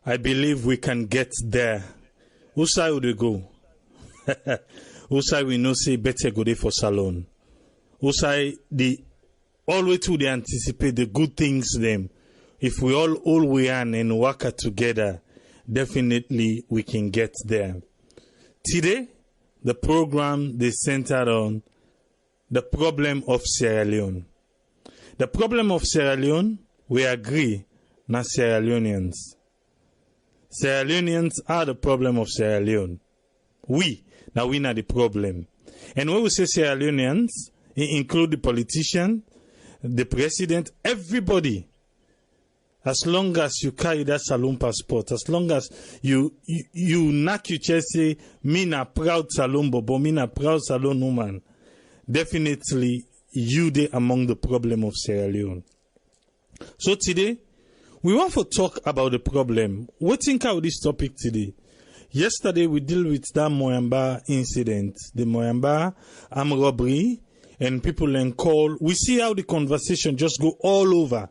I believe we can get there. Whose side would we go? Whose side we know say better go there for salon? Whose side the always to they anticipate the good things them. If we all we are and work together, definitely we can get there. Today, the program is centered on the problem of Sierra Leone. The problem of Sierra Leone, we agree, not Sierra Leoneans. Sierra Leoneans are the problem of Sierra Leone. We are the problem. And when we say Sierra Leoneans, it includes the politician, the president, everybody. As long as you carry that saloon passport, as long as you knock your chest, say, me na proud saloon bobo, me na proud saloon woman, definitely you dey among the problem of Sierra Leone. So today, we want to talk about the problem. We think about this topic today. Yesterday, we deal with that Moyamba incident, the Moyamba armed robbery, and people then call. We see how the conversation just go all over.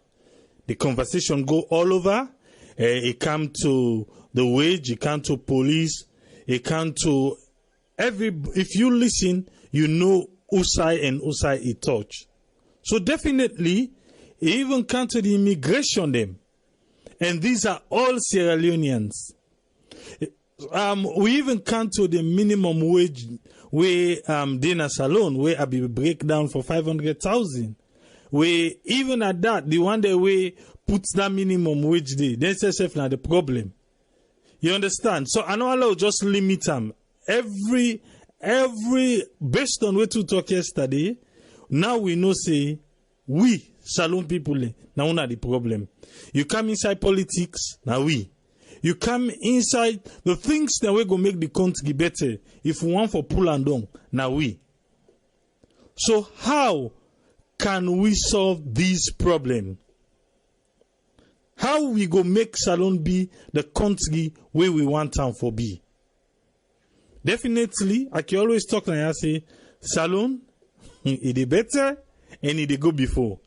The conversation go all over. It come to the wage, it come to police, it come to if you listen, you know Usai and Usai it touch. So definitely, it even come to the immigration them. And these are all Sierra Leoneans. We even come to the minimum wage where dinner salon where I be break down for 500,000. We even at that, the one that we puts that minimum wage day, then self now the problem. You understand? So I know I'll just limit them. Every based on what we talk yesterday, now we know say we salon people now not the problem. You come inside politics, now we. You come inside the things that we go make the country better. If we want for pull and down, now we. So how can we solve this problem? How we go make Salon be the country where we want town for be? Definitely, I can always talk and I say, Salon, it is better and it go before.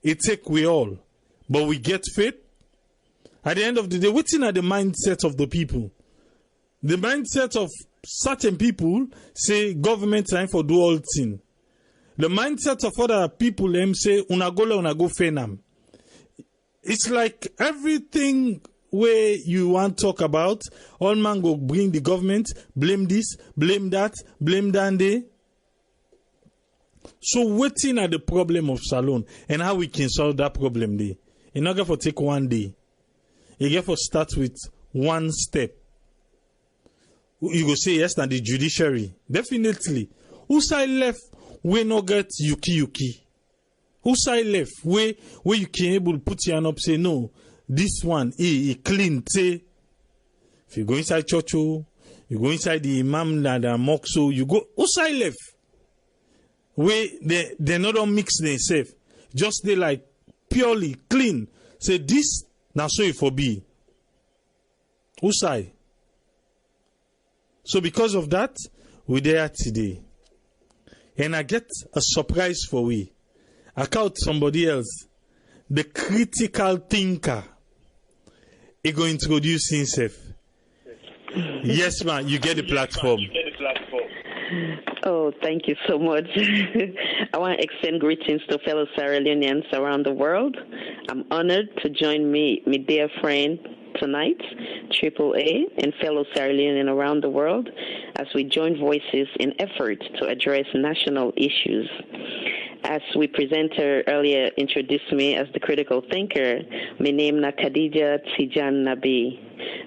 It take we all, but we get faith. At the end of the day, what's in the mindset of the people? The mindset of certain people say government time for do all thing. The mindset of other people them say unago fenam. It's like everything where you want to talk about, all man go bring the government, blame this, blame that, blame that. So waiting at the problem of Salon and how we can solve that problem day. It's not going to take one day. You get to start with one step. You go say yes, and the judiciary. Definitely. Who side left, we no get yuki. Who side left, where you can able to put your hand up, say, no, this one, he clean, say. If you go inside church, you go inside the imam and the mosque, you go, who side left? Where they not all mix themselves. Just they like purely clean. Say this, now so it for be. Who side? So because of that, we're there today. And I get a surprise for we. I called somebody else. The critical thinker. He go introduce himself. Yes, man, you get the platform. Oh, thank you so much. I want to extend greetings to fellow Sierra Leoneans around the world. I'm honored to join me dear friend tonight, AAA, and fellow Sierra Leonean around the world as we join voices in effort to address national issues. As we presenter earlier introduced me as the critical thinker, my name is Khadija Tijan Nabi,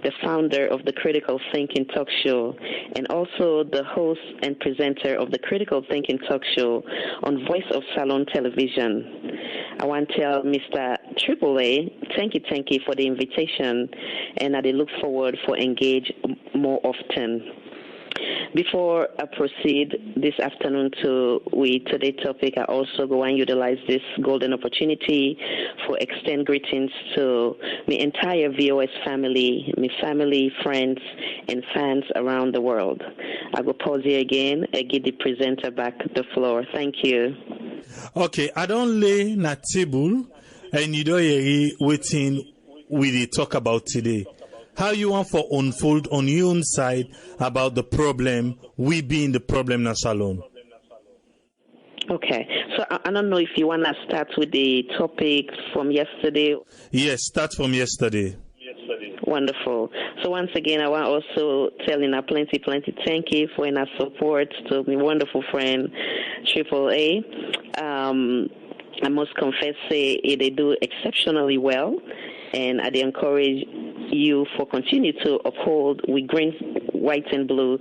the founder of the Critical Thinking Talk Show, and also the host and presenter of the Critical Thinking Talk Show on Voice of Salon Television. I want to tell Mr. AAA, thank you for the invitation, and I look forward for engage more often. Before I proceed this afternoon to today's topic, I also go and utilize this golden opportunity for extend greetings to my entire VOS family, my family, friends, and fans around the world. I will pause here again and give the presenter back the floor. Thank you. Okay, I don't lay na table and you don't hear waiting we talk about today. How you want for unfold on your own side about the problem, we being the problem na Salone? Okay, so I don't know if you want to start with the topic from yesterday. Yes, start from yesterday. Wonderful. So once again, I want also telling her plenty thank you for your support to my wonderful friend Triple A. I must confess, say they do exceptionally well, and I encourage you for continue to uphold with green, white, and blue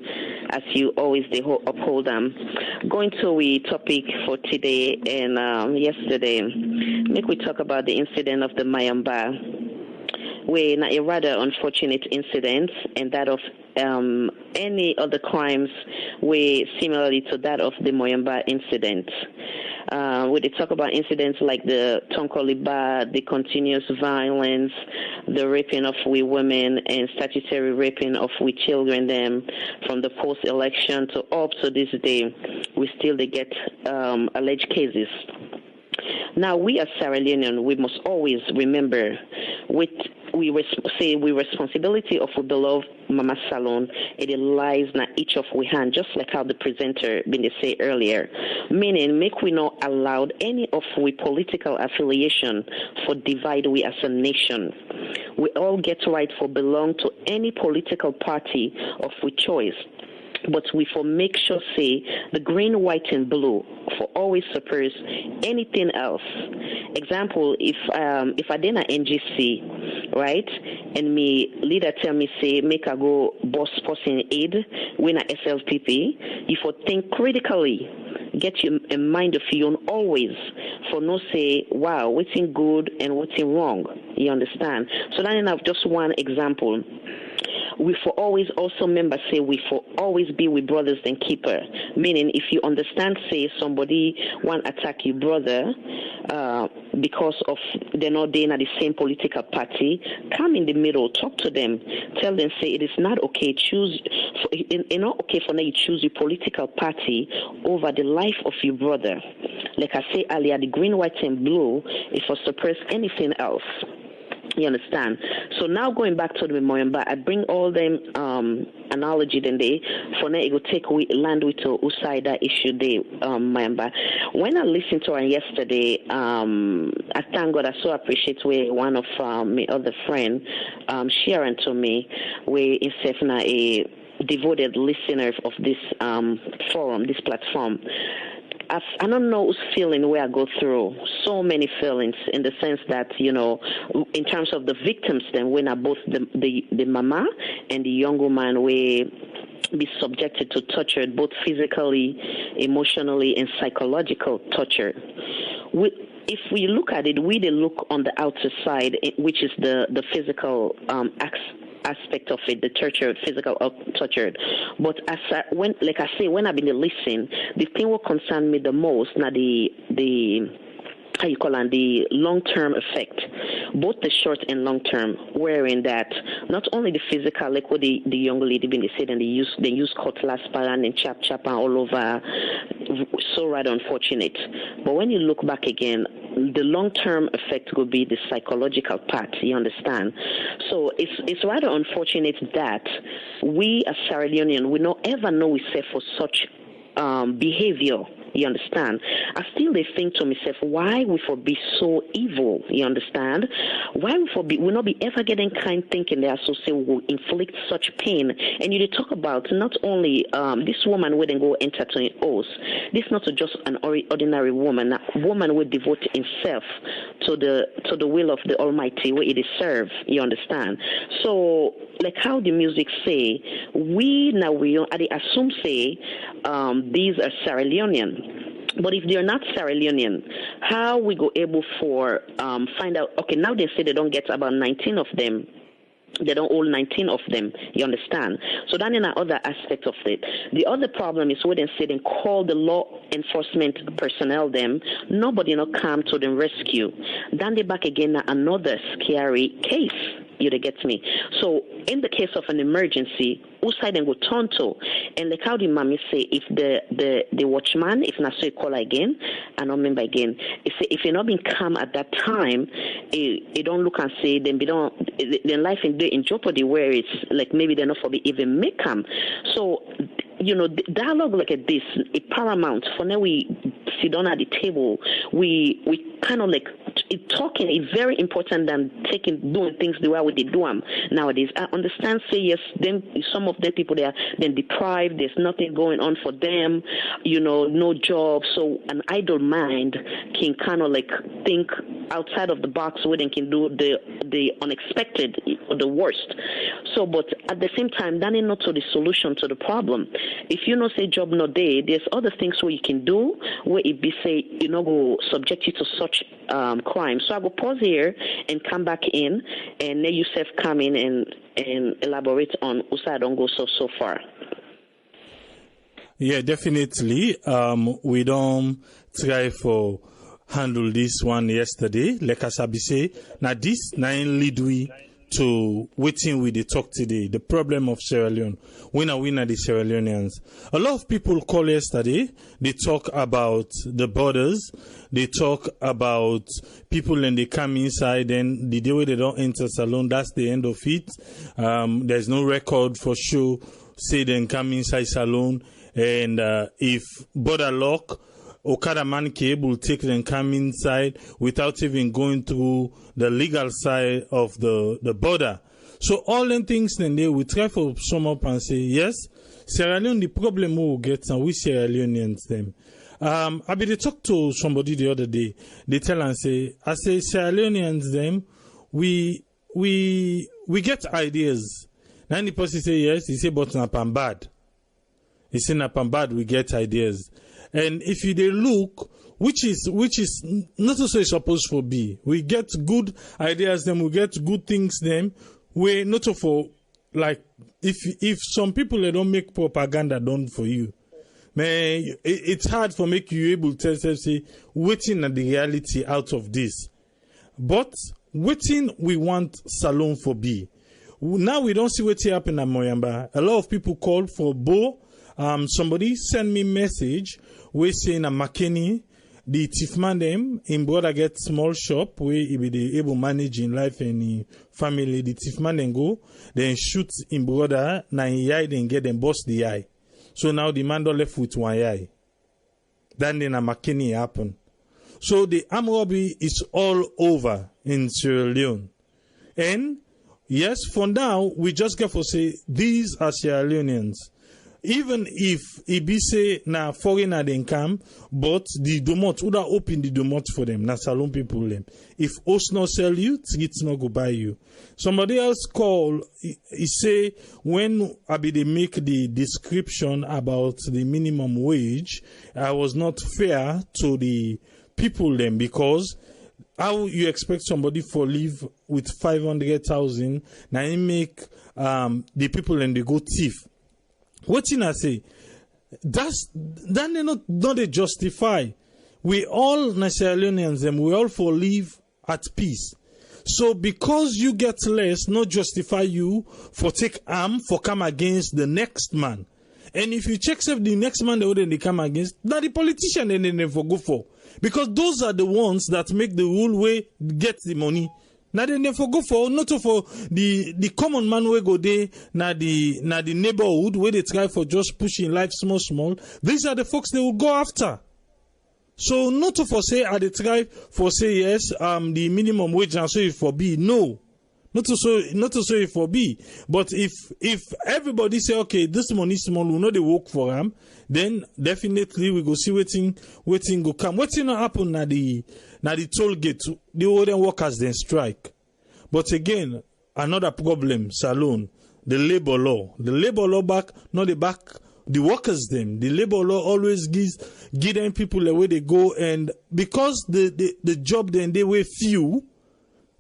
as you always they uphold them. Going to the topic for today and yesterday, make we talk about the incident of the Mayamba. We a rather unfortunate incident, and that of any other crimes were similarly to that of the Moyamba incident. We did talk about incidents like the Tonkoliba, the continuous violence, the raping of we women, and statutory raping of we children. Them from the post-election to up to this day, we still they get alleged cases. Now, we as Sierra Leonean, we must always remember we responsibility of we beloved Mama Salone, it lies na each of we hand, just like how the presenter been say earlier. Meaning, make we not allowed any of we political affiliation for divide we as a nation. We all get right for belong to any political party of we choice. But we for make sure say the green, white, and blue for always suppress anything else. Example, if I did a NGC, right, and me leader tell me say make I go boss person aid when a SLPP, you for think critically, get you in mind of your own always for no say wow what's in good and what's in wrong. You understand? So then I have just one example. We for always also remember say we for always be with brothers and keeper. Meaning if you understand say somebody want attack your brother because of they're not in the same political party, come in the middle, talk to them, tell them say it is not okay it's not okay for now you choose your political party over the life of your brother. Like I say earlier, the green, white, and blue is for suppress anything else. You understand? So now going back to the Moyamba, I bring all them analogy then they for now it will take we land with to usai that issue they Moyamba. When I listened to her yesterday, I thank God I so appreciate where one of my other friend sharing to me where instead now a devoted listener of this forum, this platform. I don't know who's feeling where I go through so many feelings in the sense that, you know, in terms of the victims, then when are both the mama and the young woman will be subjected to torture, both physically, emotionally, and psychological torture. If we look at it, we look on the outer side, which is the physical aspect of it, the torture, physical torture. But when I've been listening, the thing what concern me the most, now the how you call it, the long-term effect, both the short and long-term, wherein that not only the physical, like what the young lady been said, and they use cutlass, paran, and chap and all over, so rather unfortunate. But when you look back again, the long-term effect would be the psychological part. You understand? So it's rather unfortunate that we as Sierra Leonean, we don't ever know we say for such behavior. You understand? I still they think to myself, why we for be so evil? You understand? Why we for be will not be ever getting kind thinking they associate will inflict such pain. And you talk about not only this woman wouldn't go enter to an oath. This not just an ordinary woman. A woman would devote himself to the will of the Almighty where it is served. You understand? So like how the music say, we assume say these are Sierra Leonean. But if they're not Sierra Leonean, how we go able for find out? Okay, now they say they don't get about 19 of them. They don't all 19 of them. You understand? So then in another aspect of it, the other problem is when they say they call the law enforcement personnel them, nobody not come to the rescue. Then they back again another scary case. you to get me. So in the case of an emergency, who side then go turn to? And like how the mommy say, if the watchman, if not so you call again, and not remember again, if you're not being calm at that time, you don't look and say, then life in jeopardy where it's like maybe they're not for be even make them. So, dialogue like this is paramount. For now, we sit down at the table. We kind of like talking is very important than doing things the way we do them nowadays. I understand. Say yes. Then some of the people they are then deprived. There's nothing going on for them. No job. So an idle mind can kind of like think outside of the box where they can do the unexpected or the worst. So, but at the same time, that is not the solution to the problem. If you know say job not there, there's other things where you can do where it be say go subject you to such crime. So I will pause here and come back in, and then Yusuf come in and elaborate on Usa don't go so far. Yeah, definitely. We don't try for handle this one yesterday. Like Asabi say, now this nine lead we to waiting with the talk today. The problem of Sierra Leone. Winner the Sierra Leoneans. A lot of people call yesterday. They talk about the borders. They talk about people and they come inside and the day way they don't enter salon, that's the end of it. There's no record for sure. Say they come inside salon and if border lock, Okada man cable take them come inside without even going through the legal side of the border. So all them things then they we try to sum up and say yes, Sierra Leone the problem we will get and we Sierra Leoneans them. I be they talk to somebody the other day. They tell and say, I say Sierra Leoneans them we get ideas. 90% say yes, he say but napam bad. He say napam bad we get ideas. And if you they look, which is not to say supposed to be, we get good ideas, then we get good things, then we not for like if some people they don't make propaganda done for you, man, it's hard for make you able to say waiting at the reality out of this. But waiting we want salon for be. Now we don't see what happen at Moyamba. A lot of people call for Bo. Somebody send me message. We saying a McKinney, the thief man them, in brother get small shop where he be the able manage in life and in family. The thief man then go, then shoot in brother, na in eye then get them bust the eye. So now the man don't left with one eye. Then a McKinney happen. So the armed robbery is all over in Sierra Leone. And yes, for now, we just get to say these are Sierra Leoneans. Even if it be say na foreigner then come, but the domot would open the domot for them, na salon people them. If host not sell you, it's not go buy you. Somebody else call, he say when I be they make the description about the minimum wage, I was not fair to the people them because how you expect somebody for live with 500,000 now you make the people and they go thief. What I say? That they not they justify. We all Sierra Leoneans them we all for live at peace. So because you get less, not justify you for take arm for come against the next man. And if you check if the next man they come against, that the politician they never go for. Because those are the ones that make the rule way get the money. Now they never go for not for the common man where go there na the neighborhood where they try for just pushing life small. These are the folks they will go after. So not to for say are they try for say yes the minimum wage and so it for be no. Not to say it for be. But if everybody say okay this money small we know they work for them, then definitely we go see waiting go come. Waiting not happen na the toll gate, the older workers then strike. But again, another problem, salon, the labor law. The labor law back, not the back, the workers them. The labor law always give them people the way they go, and because the job then they were few,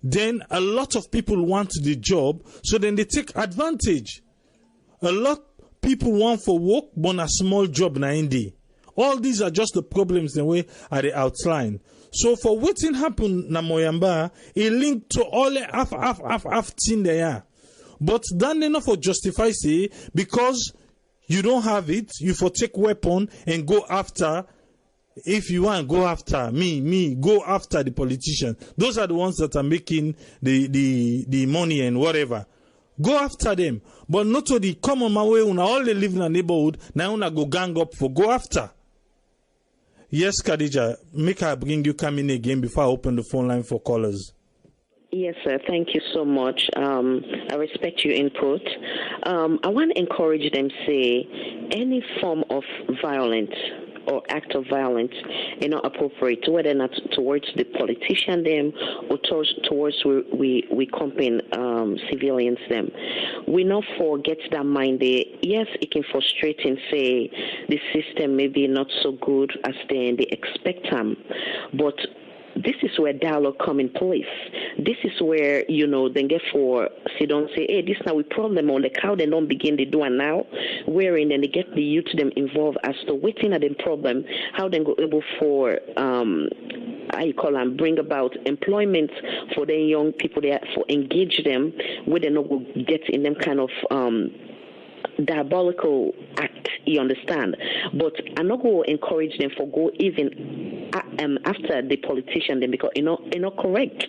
then a lot of people want the job, so then they take advantage. A lot people want for work, but a small job na in day. All these are just the problems the way are they outlined. So for waiting happen na Moyamba, it linked to all the half thing there. But then enough for justify say because you don't have it, you for take weapon and go after. If you want, go after me, go after the politician. Those are the ones that are making the money and whatever. Go after them. But not to the common man way, all they live in a neighborhood, now una go gang up for go after. Yes, Khadija, make her bring you come in again before I open the phone line for callers. Yes, sir. Thank you so much. I respect your input. I want to encourage them, say, any form of violence or act of violence is not appropriate, whether or not towards the politician them or towards we campaign civilians them. We not forget that mind there. Yes, it can frustrate and say the system may be not so good as they expect them, but this is where dialogue come in place. This is where, then get for, see, don't say, hey, this now we problem on the cow, they don't begin to do it now, wherein then they get the youth them involved as to waiting at the problem, how they go able for, bring about employment for the young people there, for engage them, where they not will get in them kind of, diabolical act, you understand, but I'm not going to encourage them for go even after the politician then, because it's not correct,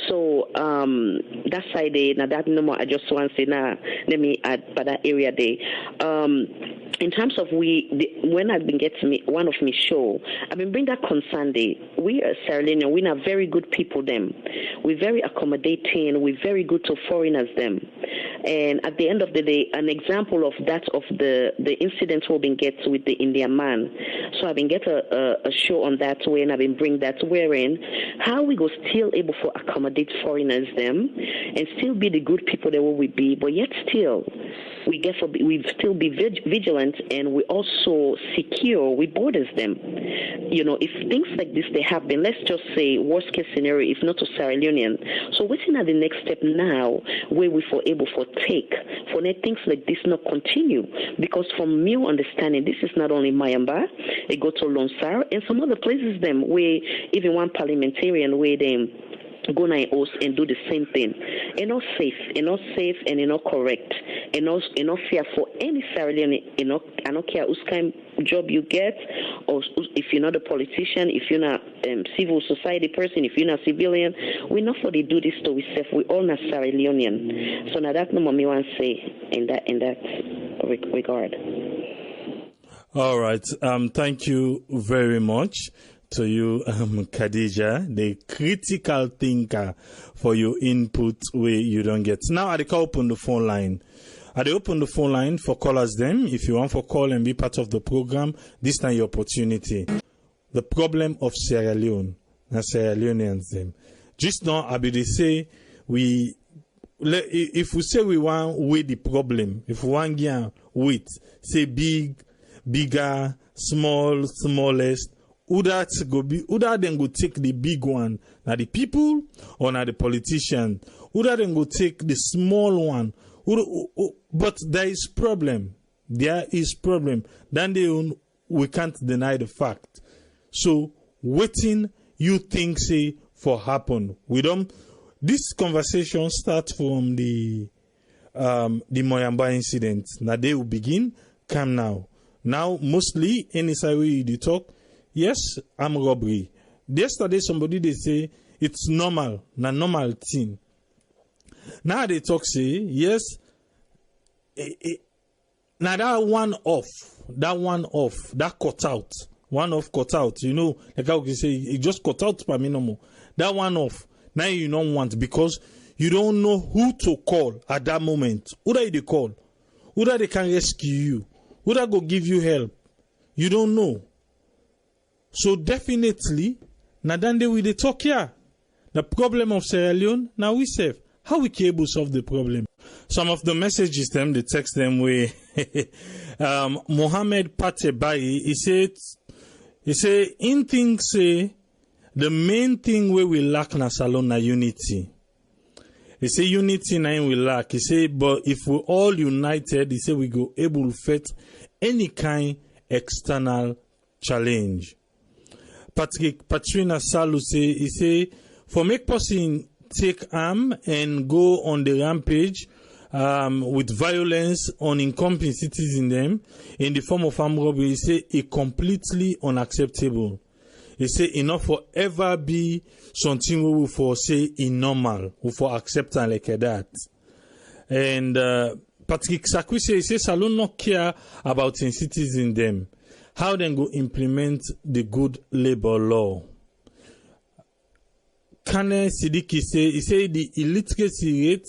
so that side now that no more I just want to say now let me add for that area there. In terms of when I've been getting one of me show, I've been bringing that concern there. We are Sierra Leone, we are very good people them. We're very accommodating, we're very good to foreigners them. And at the end of the day, an example of that of the incident we've been get with the Indian man. So I've been get a show on that way, and I've been bring that wherein how we go still able to accommodate foreigners them and still be the good people that we be, but yet still we still be vigilant and we also secure we borders them. If things like this they happen, let's just say worst case scenario, if not to Sierra Leonean. So waiting at the next step now where we for able for take for let things like this not continue, because from my understanding this is not only Mayamba, it go to Lonsar and some other places them where even one parliamentarian where they go na host and do the same thing. It's not safe, and it's not correct. It's not fair for any Sierra Leone. I don't care whose kind of job you get, or if you're not a politician, if you're not civil society person, if you're not civilian. We not for they do this to ourselves. We all not Sierra Leonean. So now that no more me want to say in that regard. All right. Thank you very much to you, Khadija, the critical thinker, for your input where you don't get. Now, I open the phone line. I open the phone line for callers them. If you want to call and be part of the program, this time your opportunity. The problem of Sierra Leone, and Sierra Leoneans them. Just now, I be they say if we say we want with the problem, if we want to with say bigger, smallest. Who that then go take the big one? Now the people or now the politician? Who that then go take the small one? But there is problem. There is problem. Then we can't deny the fact. So waiting you think say for happen. We don't. This conversation starts from the Moyamba incident. Now they will begin. Come now. Now mostly any side way you talk. Yes, I'm robbery. Yesterday, somebody they say it's normal, na normal thing. Now they talk say yes. Now that one off, that cut out, cut out. Like how you say it just cut out for me no more. That one off. Now you don't want because you don't know who to call at that moment. Who that they call? Who that they can rescue you? Who that go give you help? You don't know. So definitely, now then we they talk here. The problem of Sierra Leone, now we save. How we can able to solve the problem? Some of the messages them, they text them where Mohammed Patebai, he said, in things say the main thing where we lack na salon na unity. He say unity na we lack. He say, but if we all united, he say we go able to face any kind external challenge. Patrina Salu say, he say, for make person take arm and go on the rampage with violence on incompetent citizens them in the form of armed robbery, he say it completely unacceptable. He say enough for ever be something we will for say normal, we for accept and like that. And Patrick Sakwi say, he say Salon not care about in citizens them. How then go implement the good labor law? Kane Sidiki say, he say the illiteracy rate,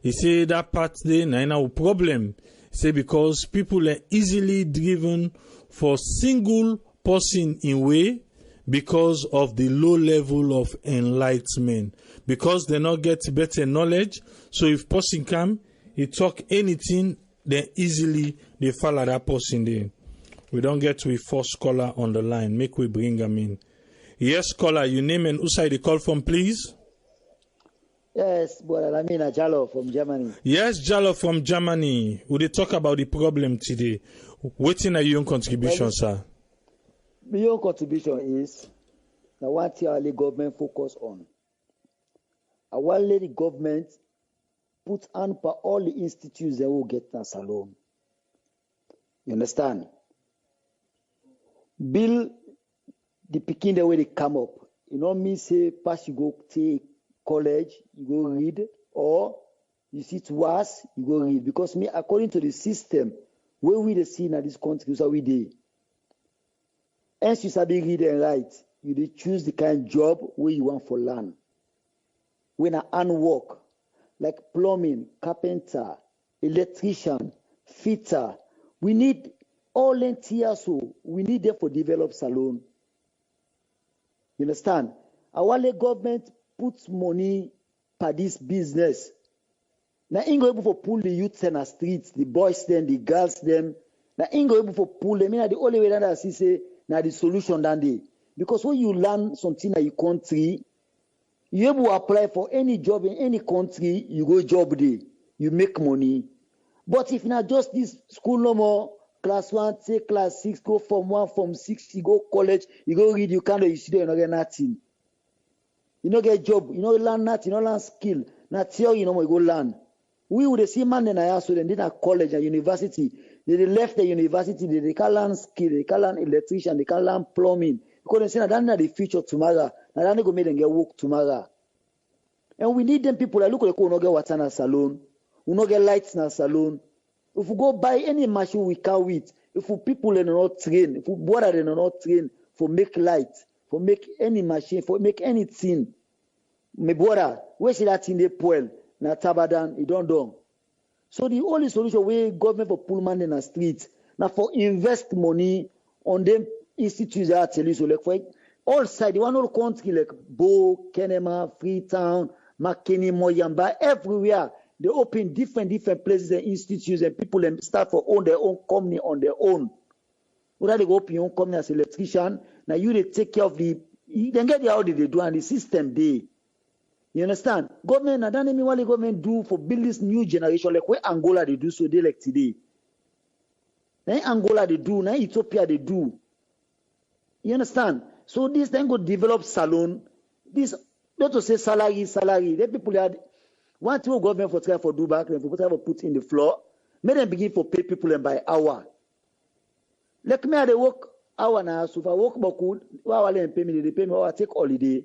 he say that part there na problem. He say because people are easily driven for single person in way because of the low level of enlightenment. Because they not get better knowledge. So if person come, he talk anything, then easily they follow that person there. We don't get to a first caller on the line. Make we bring him in. Yes, caller, your name and who side the call from, please? Yes, brother, I mean Jallo from Germany. Yes, Jallo from Germany. We dey talk about the problem today. Waiting at your own contribution, sir. My own contribution is now what the government focus on. I want the government put on for all the institutes that will get a salon. You understand? Bill the picking the way they come up. You know me say pass you go to college, you go read, or you see to us, you go read. Because me, according to the system, where we the see in this country, so we do. As you sabi read and write, you dey choose the kind of job where you want for learn. When I hand work, like plumbing, carpenter, electrician, fitter, we need all entities, so we need them for develop salon. You understand? Our government puts money for this business. Now, Ingo able for pull the youths in the streets, the boys them, the girls them. Now, Ingo able for pull them. The only way that I see say now the solution than they. Because when you learn something in your country, you able to apply for any job in any country, you go job there, you make money. But if not just this school no more, class 1, take class 6, go from 1, from 6, you go college, you go read, you can't do, you see, you don't get nothing. You don't get job, you don't learn nothing, you don't learn skill. Not theory, you know, you go learn. We would see man in a so they did at college and university. They left the university, they can't learn skill, they can't learn electrician, they can't learn plumbing. Because they say that the future tomorrow, now they go make them get work tomorrow. And we need them people that look like we don't get water in a salon, we don't get lights in a salon. If we go buy any machine we can with, if we people are not trained, if we brother they are not trained for make light, for make any machine, for make anything, my brother, where see that in the pool, na tabadan, it don't do. So the only solution we government for pull man in the streets, now for invest money on them institutes that I tell you, so like for all side, the one all country like Bo, Kenema, Freetown, McKinney, Moyamba, everywhere. They open different places and institutes and people and start for own their own company on their own. Whether they go open your own company as electrician, now you they take care of the, then get the how they do and the system they. You understand? Government, now don't mean what the government do for build this new generation like where Angola they do so they like today. Now Angola they do, now Ethiopia they do. You understand? So this then go develop salon. This not to say salary. The people had one thing government for try for do back and for try for put in the floor. Make them begin for pay people and by hour. Like me, I they work hour now. So if I work back good, hour they pay me. They pay me. I take holiday.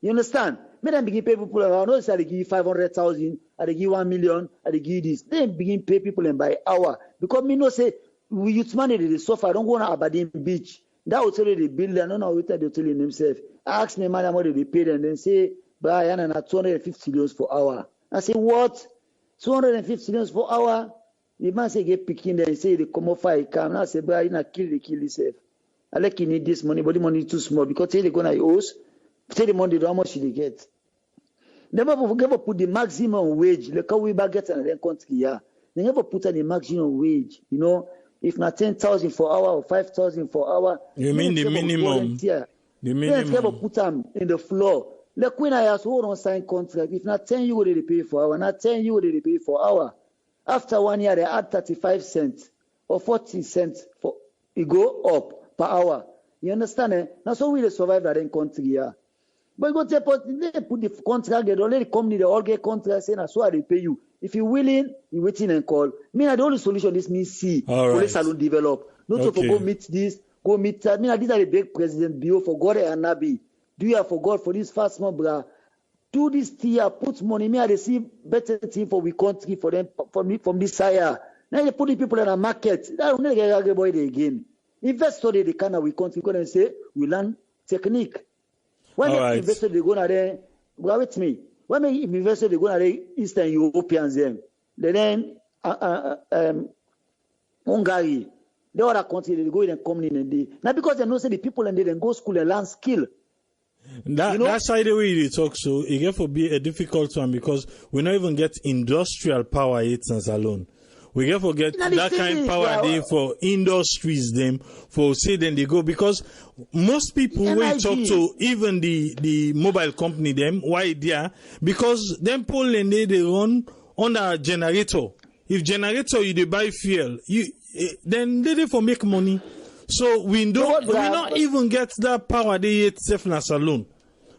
You understand? Make them begin pay people. I know say they give 500,000. I they give 1 million. I they give this. Then begin pay people and by hour because me no say we youth money they suffer. I don't go on Aberdeen Beach. That will tell you the bill. I don't know what they tell you themselves. I ask me man how much they paid and then say. But I am at 250 loans per hour. I say, what? 250 loans per hour? The man say, get picking there and say, they come off fire, come. I say, but I not kill yourself. I like you need this money, but the money is too small because tell they gonna use, tell the money how much they get. Never put the maximum wage, like how we back get another country here. They never put the maximum wage, you know. If not 10,000 for hour or 5,000 for hour. You mean the minimum? The minimum. They never put them in the floor. Like when I ask who don't sign contract, if not 10 euro they pay for hour, not 10 euro they pay for hour. After 1 year they add 35 cents or 40 cents for it go up per hour. You understand? Eh? Now, so we survive that in country, yeah. But go to they put the contract, they already company, they all get contract saying, so I pay you. If you're willing, you waiting and call. Me, the only solution is me see. Police salon develop. Not to go meet this, go meet that. Me, these are the big president bio for God and Nabi. Do you have for God for this fast month, bra? Do this tier, put money. Me, I receive better thing for we country for them from this side. Now they put the people in the market. That will not get boy again. Invest so they kind of we country go and say we learn technique. When they invested, they go na there. With me. When they invested, they go na there Eastern Europeans them. Then Hungary, the other country they go in and come in and they. Now because they know say the people and they then go school and learn skill. That's how the way they talk. So it get to be a difficult one because we not even get industrial power agents alone. We get forget that kind of power they for industries them for say then they go because most people will talk to even the mobile company them why they are because them Poland they run on a generator. If generator you they buy fuel, then they for make money. So we not even get that power they itself as alone.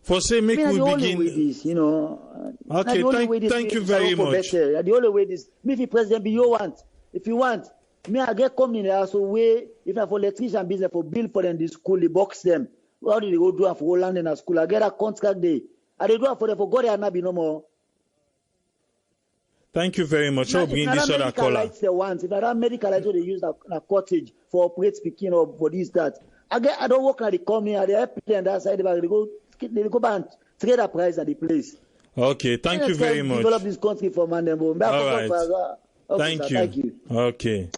For say make we begin. This, you know. Okay, thank you very much. The only way this, me if president be you want. If you want, me I get company there so way if I for electrician business for bill for them the school, they box them. How do they go do it for land in a school? I get a contract day. I they do it for them for God and not be no more. Thank you very much. I'll bring this other caller. If that medical lights they use a cottage for operate speaking or for this that. I don't work at the company. I help them that side. They go back trade a price at the place. Okay, thank you very much. Develop this country for man. All right. Thank you. Okay.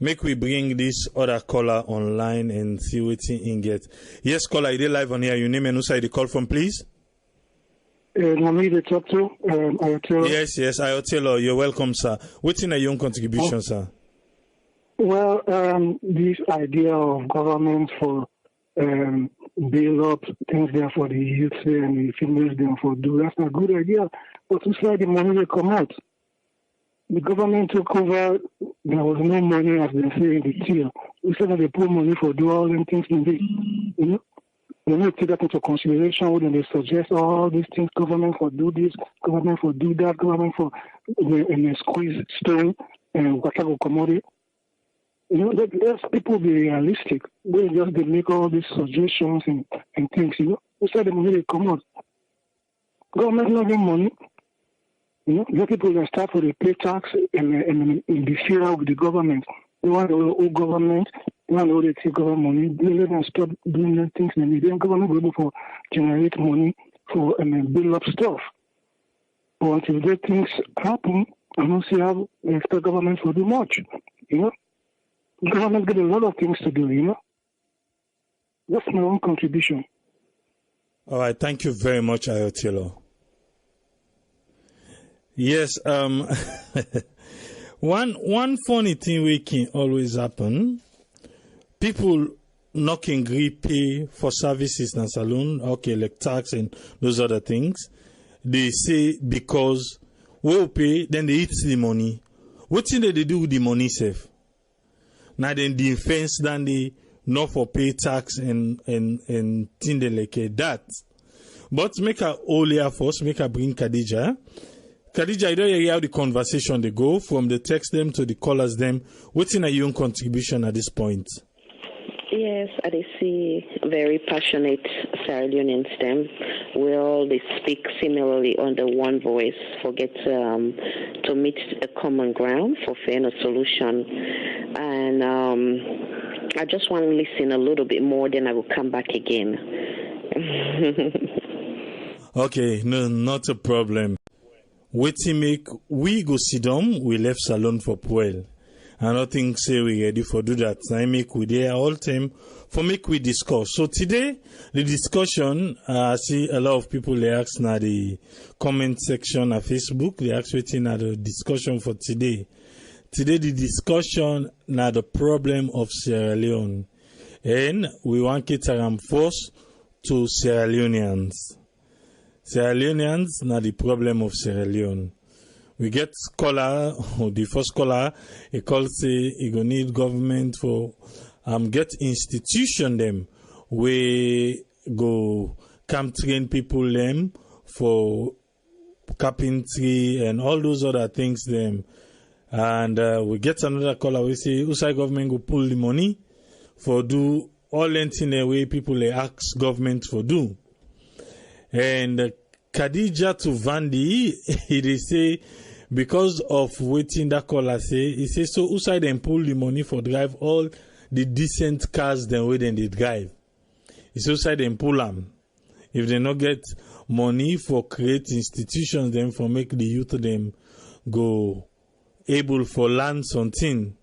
Make we bring this other caller online and see what he get. Yes, caller, you live on here. Your name and who side you call from, please? Namide talk to Ayotelo. Yes, Ayotelo. You're welcome, sir. What's in a young contribution, sir? Well, this idea of government for build up things there for the youth and the females them for do, that's a good idea. But to say the money will come out. The government took over, there was no money as they say in the tier. We said that they put money for do all them things in this. You know? They need to take that into consideration when they suggest all these things, government for do this, government for do that, government for squeeze stone and whatever commodity. You know, let people be realistic. They just they make all these suggestions and things, you know. We said the money they come out. Government not getting money. You know, the people that start for the pay tax and be fear with the government. They want the old government, they want all the government money. They let them stop doing those things and then government will be able to generate money for build up stuff. But until those things happen, I don't see how they expect government to do much. You know? Government got a lot of things to do, you know? That's my own contribution. All right, thank you very much, Ayotelo. Yes, one funny thing we can always happen, people not can agree pay for services in saloon, okay, like tax and those other things. They say because we'll pay, then they eat the money. What thing they do with the money safe? Now then the offense then they not for pay tax and thing they like that. But make a earlier first, make a bring Khadija. Khadija, I don't hear how the conversation they go from the text them to the callers them. What's in your own contribution at this point? Yes, I see very passionate Sierra Leoneans them. We all they speak similarly under one voice, forget to meet a common ground for fair solution. And I just want to listen a little bit more, then I will come back again. Okay, no, not a problem. Waiting make we go sit down, we left salon for Puel. I don't think say we ready for do that. I make we there all time for make we discuss. So today the discussion, I see a lot of people they ask now the comment section of Facebook. They ask waiting at the discussion for today. Today the discussion now the problem of Sierra Leone, and we want it to force to Sierra Leoneans. Sierra Leoneans now the problem of Sierra Leone. We get caller, or the first caller, he calls say he gonna need government for get institution them we go come train people them for carpentry and all those other things them. And we get another caller. We say Usai government go pull the money for do all anything the way people they ask government for do. And Khadija to Vandi, he say because of waiting that caller say, he say so Usai then pull the money for drive all the decent cars then way then they drive. He say Usai then pull them. If they not get money for create institutions then for make the youth them go able for learn something.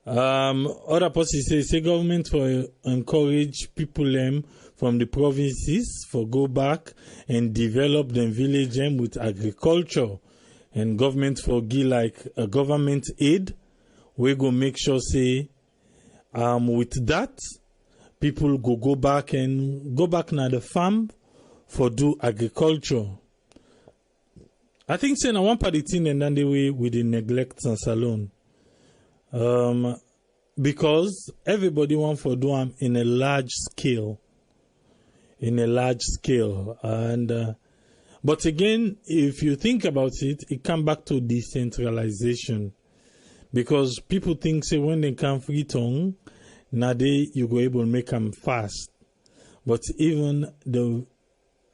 Other person say government for encourage people them from the provinces for go back and develop them village them with agriculture, and government for give like a government aid. We go make sure say with that people go back and go back na the farm for do agriculture. I think say na one part of the thing and then the way with the neglect and salon. Because everybody want for do them in a large scale. And but again, if you think about it, it come back to decentralization. Because people think say when they come free tongue, now you go able to make them fast. But even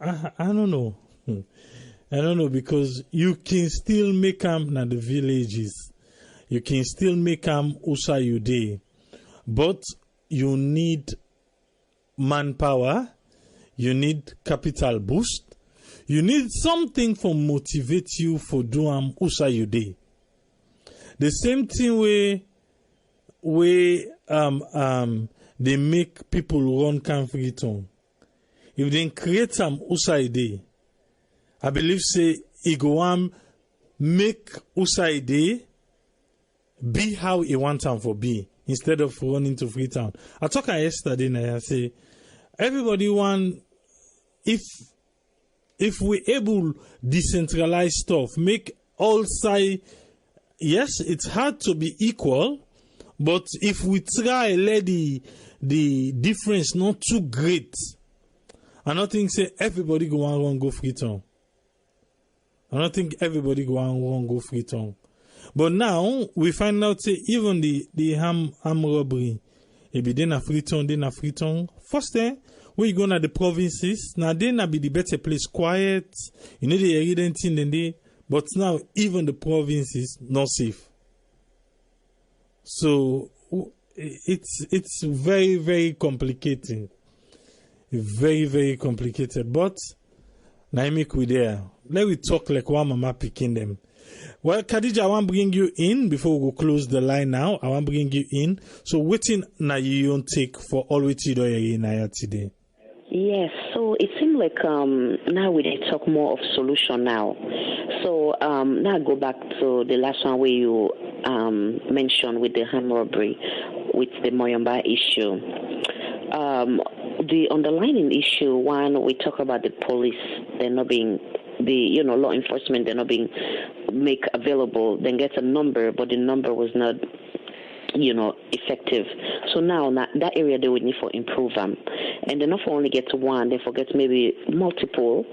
I don't know. I don't know, because you can still make them na the villages. You can still make them usa you day. But you need manpower. You need capital boost. You need something for motivate you for doing usa you day. The same thing where they make people run country town. If they create some usa day, I believe say he go make usa day be how he want them for be instead of running to Freetown. I talked yesterday and I say everybody want if we able decentralize stuff, make all side. Yes, it's hard to be equal, but if we try let the difference not too great, I don't think say everybody go on go Freetown. I don't think everybody go on go Freetown. But now we find out say even the ham robbery, it be then a Freetown. First when you go to the provinces, now they na be the better place, quiet. You know the hidden thing then they, but now even the provinces not safe. So it's very, very complicated. Very, very complicated. But now make we there. Let we talk like one mama picking them. Well, Khadija, I want to bring you in before we go close the line now. I want to bring you in. So waiting na you take for all we do here today. Yes, so it seems like now we need to talk more of solution now. So now I go back to the last one where you mentioned with the hand robbery, with the Moyamba issue. The underlying issue, one, we talk about the police, they're not being, law enforcement, they're not being make available, then get a number, but the number was not effective. So now that area they would need for improve them. And they not only get to one, they forget maybe multiple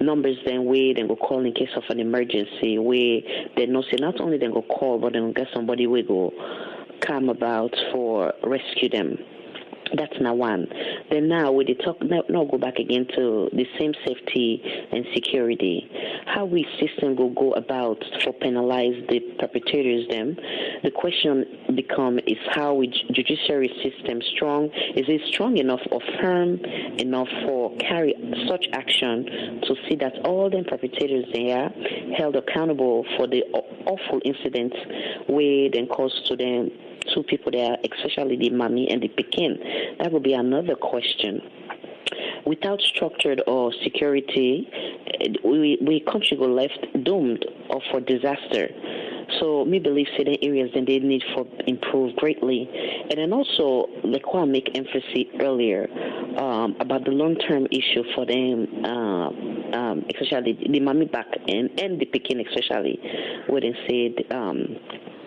numbers then go call in case of an emergency, where they know say not only then go call, but then get somebody we go come about for rescue them. That's now one. Then now we talk now go back again to the same safety and security. How we system will go about for penalize the perpetrators them. The question become is how we judiciary system strong? Is it strong enough or firm enough for carry such action to see that all them perpetrators they are held accountable for the awful incidents where then caused to them two people there, especially the mommy and the pekin? That would be another question. Without structured or security, we country go left doomed or for disaster. So me believe certain areas then they need for improve greatly. And then also, like what I make emphasis earlier about the long-term issue for them, especially the mommy back and the pekin especially, where they said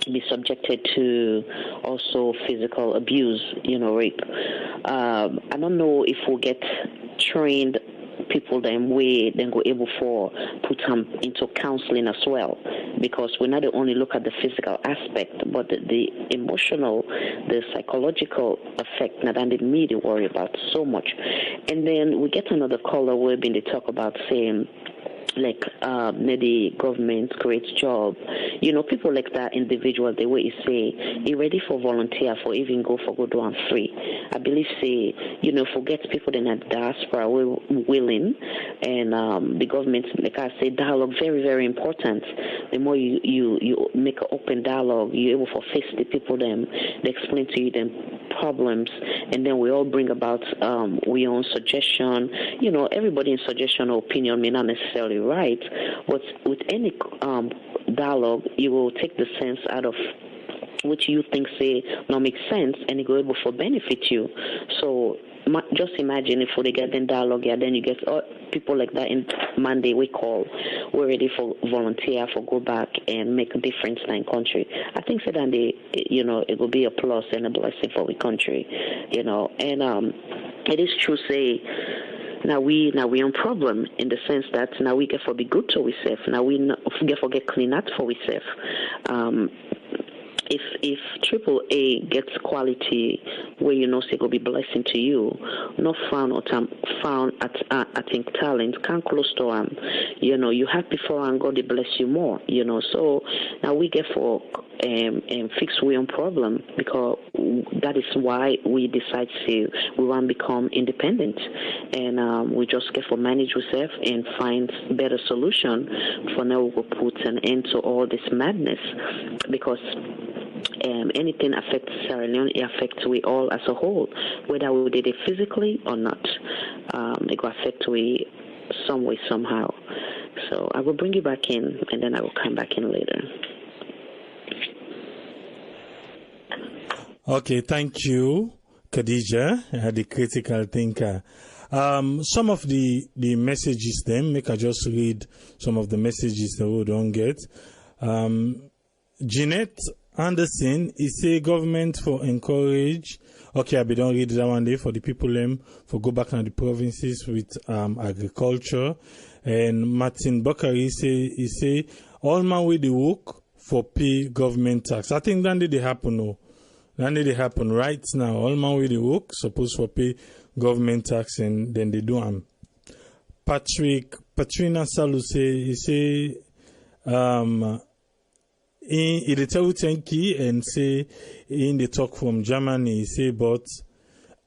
be subjected to also physical abuse, rape. I don't know if we'll get trained people then go able for put them into counseling as well, because we not only look at the physical aspect but the emotional, the psychological effect that the media worry about so much. And then we get another caller where they talk about saying like the government great job, people like that individual, the way you say he ready for volunteer for even go for good one free. I believe say forget people in the diaspora willing, and the government, like I say, dialogue very very important. The more you make an open dialogue, you're able to face the people them, they explain to you them problems, and then we all bring about we own suggestion. Everybody in suggestion or opinion may not necessarily right, but with any dialogue, you will take the sense out of which you think say not make sense, and it go able for benefit you. So just imagine if we get in dialogue, then you get people like that in Monday we call, we're ready for volunteer for go back and make a difference in the country. I think so then it will be a plus and a blessing for the country, and it is true say now we on problem in the sense that now we get for be good to ourselves, now we get for get clean out for ourselves. If AAA gets quality where say it will be blessing to you, not found at I think talent can't close to you have before and God bless you more, so now we get for fix we own problem, because that is why we decide we want to become independent, and we just get for manage ourselves and find better solution for now we will put an end to all this madness, because anything affects Sierra Leone, it affects we all as a whole, whether we did it physically or not. It will affect we some way, somehow. So I will bring you back in, and then I will come back in later. Okay, thank you, Khadija, the critical thinker. Some of the messages then, make I just read some of the messages that we don't get. Jeanette Anderson, he say government for encourage. Okay, I be don't read that one day for the people for go back to the provinces with agriculture. And Martin Bakari he say all man with the work for pay government tax. I think that did happen no. That did happen right now. All man with the work supposed for pay government tax, and then they do Patrina Salu he say in the tell thank you and say in the talk from Germany, he say but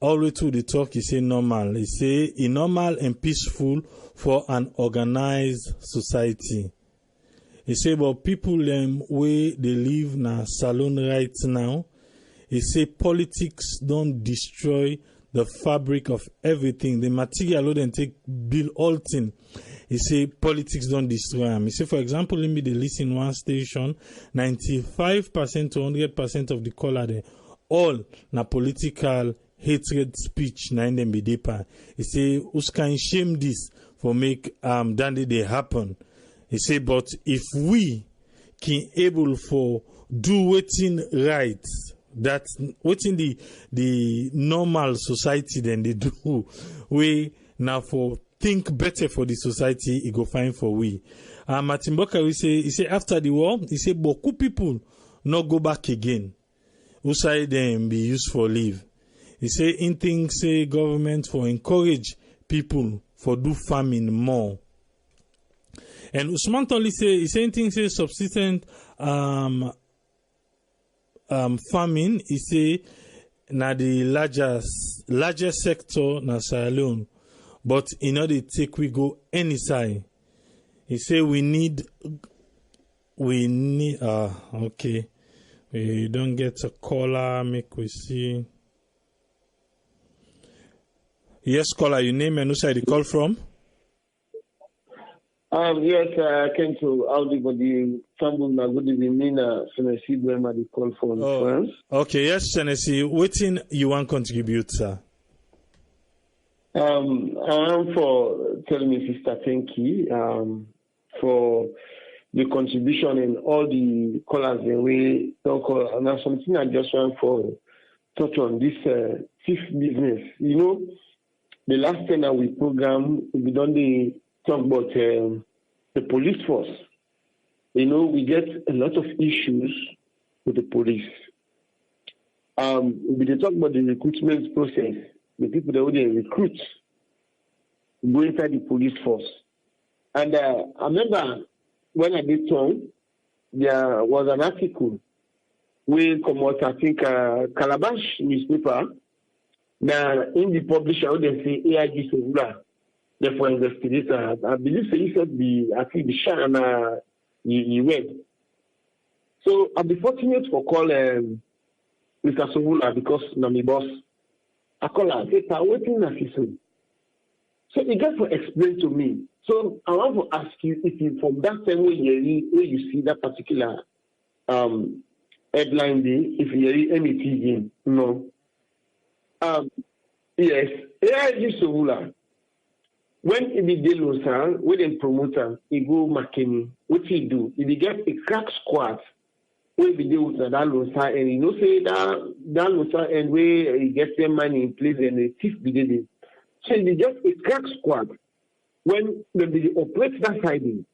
always to the talk he say normal. He say normal and peaceful for an organized society. He say but people where they live na salon right now. He say politics don't destroy the fabric of everything. The material don't take build all thing. He say politics don't destroy them. He say, for example, let me they listen one station, 95% to 100% of the caller there, all na political hatred speech na in them be deeper. He say, who's can shame this for make dandy they happen? He say, but if we can able for do waiting right, that waiting the normal society then they do, we now for think better for the society, it go fine for we. Martin Boka, he say after the war, he say beaucoup people not go back again. Who say them be used for leave. He say in things say government for encourage people for do farming more. And Usman Toli say he say in things say subsistent farming. He say na the largest sector na Sierra Leone. But in order to take we go any side, he say we need okay. We don't get a caller, make we see. Yes, caller, your name and who side you call from? Yes, I came to Audi, but the Tambun good evening, Senesi, where the call from France. Okay, yes, Senesi, waiting you want contribute, sir? I'm for telling me Sister thank you for the contribution and all the callers and we don't call. And that's something I just want for touch on this thief business. You know, the last time that we program, we don't talk about the police force. You know, we get a lot of issues with the police. We talk about the recruitment process, the people that they recruit go inside the police force. And I remember when I did talk, there was an article where come out, I think, Calabash newspaper, that in the publisher, they say AIG Sohula, therefore investigator. I believe he said I think the Shah and he read. So I'll be fortunate for call Mr. Sohula because I'm my boss. I call her, I say, waiting na season. So he got to explain to me. So I want to ask you if you, from that time where you see that particular headline day, if you hear MET game, no. Yes, AIG Sohula, when he be Delosa, when they promote him, he go McKinney, what he do? He get a crack squad, where he deal with that Losa, and you know, say that Losa, and where he gets their money in place, and the thief be there. So he get a crack squad when they operate that hiding.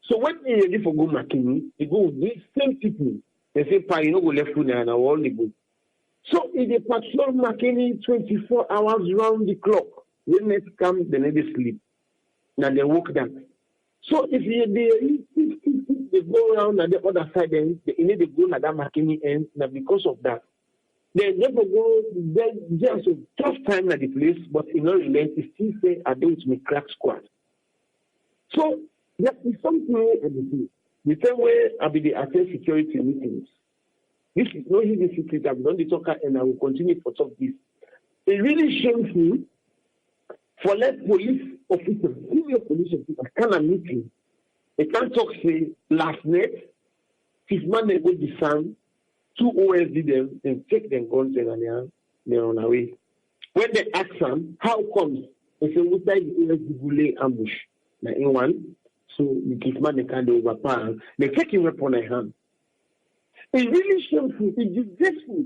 So when he ready for go McKinney, he go with these same people. They say, "Pa, you know, go left foot and all the go." So if they patrol McKinney 24 hours round the clock, when next come, they never sleep. Now they work that. So if they go around on the other side, then they need to go at that McKinney end. Now because of that, they never go. There's a tough time at the place, but in all event, it still say, "I don't make crack squad." So there is something at the place. The same way I be the attend security meetings. This is no hidden secret. I've done the talker and I will continue to talk this. It's really shameful for let police officers, senior police officers, kind of meeting. They can't talk, say, last night, 6 man they go disarm, 2 OSD them, and take them guns and they're on their way. When they ask them, how comes? They say, what time the OSD will lay ambush? Now, in one, so the give man they can't overpower. They take a weapon in hand. It's really shameful. It's disgraceful.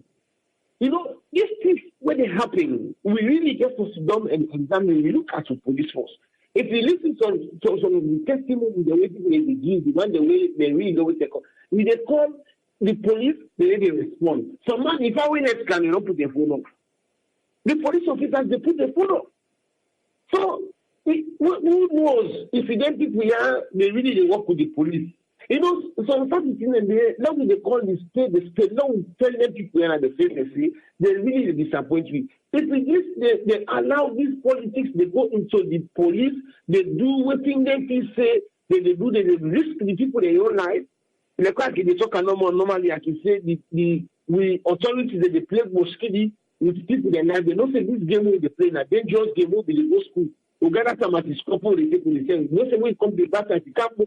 You know, these things, when they happen, we really get to sit down and examine. We look at the police force. If you listen to some of the testimony, the way people they give, the one the way they really know what they call. When they call the police, the way they respond. Some man, if I win it, can you not put their phone off? The police officers, they put their phone off. So, who knows if then people here, they really work with the police. You know, some certain things, now when they call the state, now we tell them people here at the face, they really disappoint me. If they allow these politics, they go into the police, they do what things they say, they risk the people their own life. They talk normally, I can say, we authorities, they play Moskidi with people their life. They don't say this game will be playing, a dangerous game will be the go school. Uganda Tamatiscopo, they take the same. No, when it comes to battle,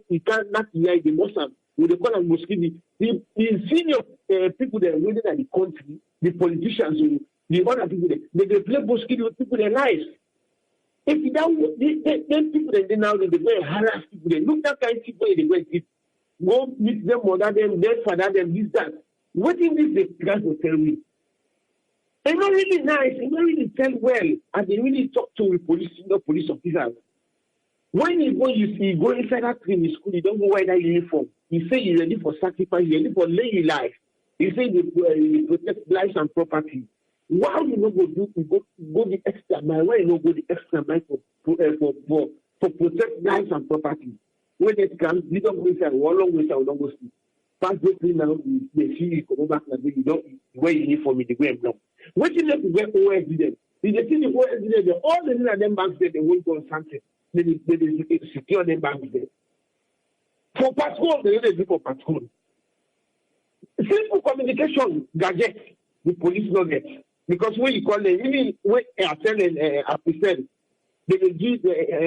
you can't not hear the Muslim. We call them Moskidi. The senior people that are running at the country, the politicians, the other people, they play Moskidi with people their lives. If you don't, then people they now they go and harass people. They look that kind of people, they go meet them, mother them, their father them, this, that. What in this they try to tell me? It's not really nice. It's not really tell well. And they really talk to the police officers. When you go inside that training school, you don't go wear that uniform. You say you're ready for sacrifice, you're ready for laying life. You say you protect lives and property. Why you not go the extra mile? Why you not go the extra mile for protect lives and property? When it comes, you don't go inside one long way, we don't go sleep. Past the now, they see you come back and you don't wear uniform in the way now. What you have to get OSD them? If they see the OSD them, all the of them banks there, they won't go on something. They secure them banks there. For patrol, they do for patrol. Simple communication gadget, the police not get. Because when you call them, even when Airtel and Apple, they will give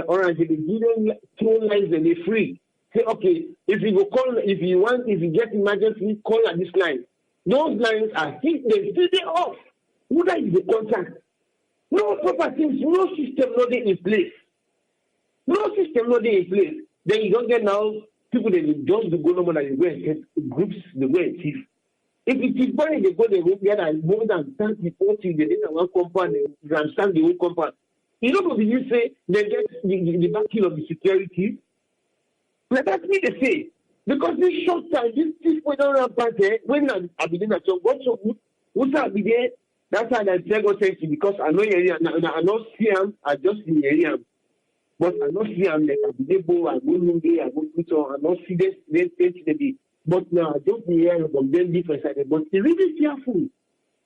Orange, they will give them phone lines and they're free. Say, okay, if you get emergency, call at this line. Those lines are still off. Who that is the contact? No proper things, no system not in place. No system not in place. Then you don't get now people they just go no more than they go and get groups, they go and thief. If it is funny, they go together more than 30, 40, they didn't one compound, they understand the whole compound. You know what you say? They get the backing of the security. But that's me they say. Because this short time, this people don't have party, when I begin at some God so good, who's I be there? That's how I say God thank you because I know area, I not see him, I just in the area. But I not see him like I be able, I go Nunge, I go Twitter, I not see this day. But now I don't hear from them different side. But it's really fearful.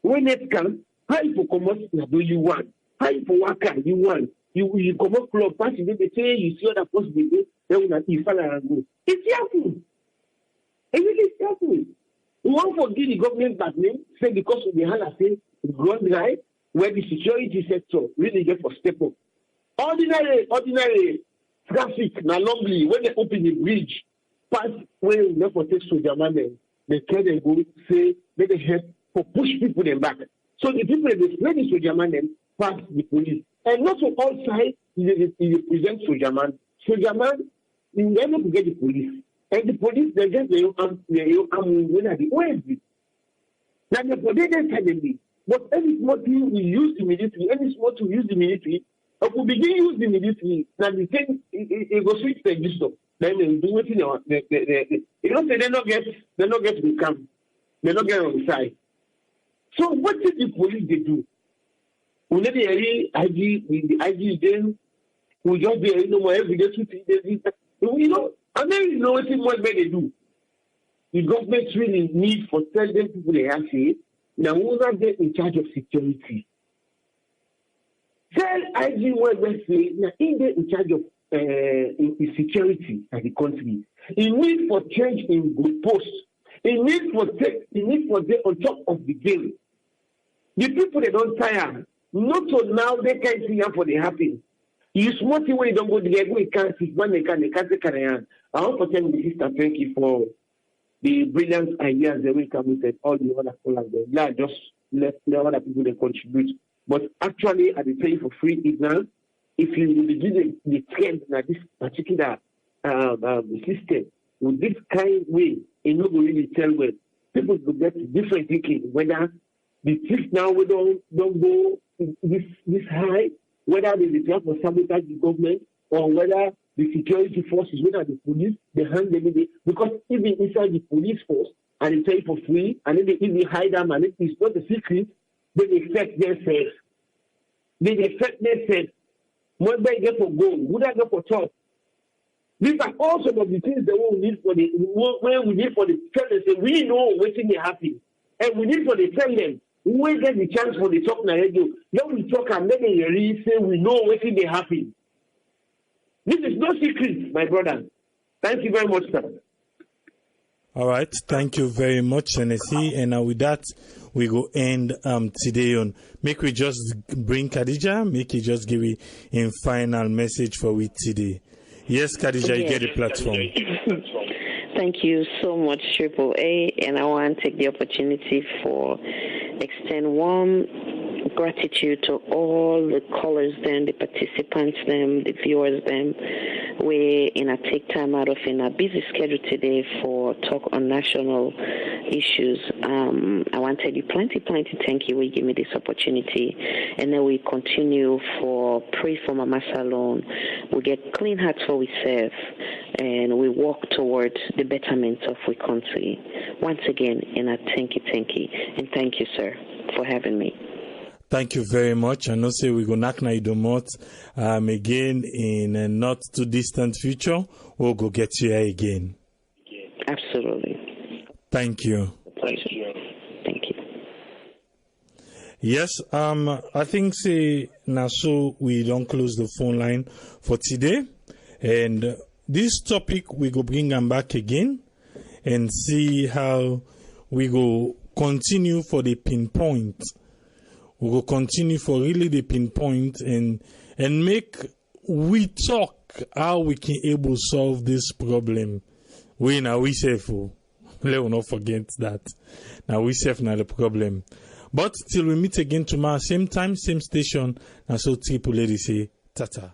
When it comes, how you come out, do you want? How you work you want? You come up club, pass they say you see other person they do, then when you follow and go. It's fearful. It's really fearful. We won't forgive the government back name, say because of the hand I say ground right, where the security sector really get for step up. Ordinary traffic now normally when they open the bridge, pass where we never take soldier man, they tell them go say let they help for push people them back. So the people they play the soldier man them pass the police. And not on all sides they present soldier man. Soldier man, you never get the police. And the police they get their arm when at the OSB. Now the police they tell them but any small thing we use the military, any small to use the military, if we begin to use the military, now the thing it goes switch the register. Then they do it in you know say they not get to the camp. They not get on the side. So what did the police they do? We let the IG then we just be no more every day 2 3 days. You know, and then you know what they do. The government really need for tell them people they have say. Now, who's not there in charge of security? Tell IG what we say, now, in charge of in security of the country. He need for change in good post. He need for them on top of the game. The people they don't tire. Not so now they can't see how for the happen. You smart when you don't go together, we can't see man they can't take care. I want to tell you, sister, thank you for the brilliant ideas that will come with all the other callers. Yeah, just let the other people they contribute. But actually, at the pay for free exam, if you begin the trend in this particular system with this kind way, it not really tell well. People will get different thinking whether the thief now we don't go this high, whether they try for sabotage the government or whether the security forces, whether the police, they hand them in because even inside the police force and they pay for free and then they hide them and it's not a secret, they affect themselves. They affect themselves. What they get for gold, would I get for top? These are all some of the things that we need for the when we need for the parents. We know what's in the happen, and we need for the tell them we get the chance for the talk na radio. Then we talk and then they really say we know what's in the happen. This is no secret, my brother. Thank you very much, sir. All right, thank you very much, Senesi. And with that, we go end today on. Make we just bring Khadija. Make you just give it a final message for we today. Yes, Khadija, you get the platform. Thank you so much, Triple A, and I want to take the opportunity for extend warm gratitude to all the callers, them, the participants, them, the viewers, them. We take time out of in a busy schedule today for talk on national issues. I want to tell you plenty thank you. We give me this opportunity, and then we continue for pray for Mama Salon. We get clean hearts for we serve, and we walk towards the betterment of our country. Once again, thank you, and thank you, sir, for having me. Thank you very much. I know say we go knock na idomot again in a not too distant future. We'll go get you here again. Absolutely. Thank you. Thank you. Yes, I think say now so we don't close the phone line for today. And this topic we go bring them back again and see how we go continue for the pinpoint. We will continue for really the pinpoint and make we talk how we can able solve this problem. We safe. Let us not forget that. Now we safe now the problem. But till we meet again tomorrow, same time, same station, and so Triple A say tata.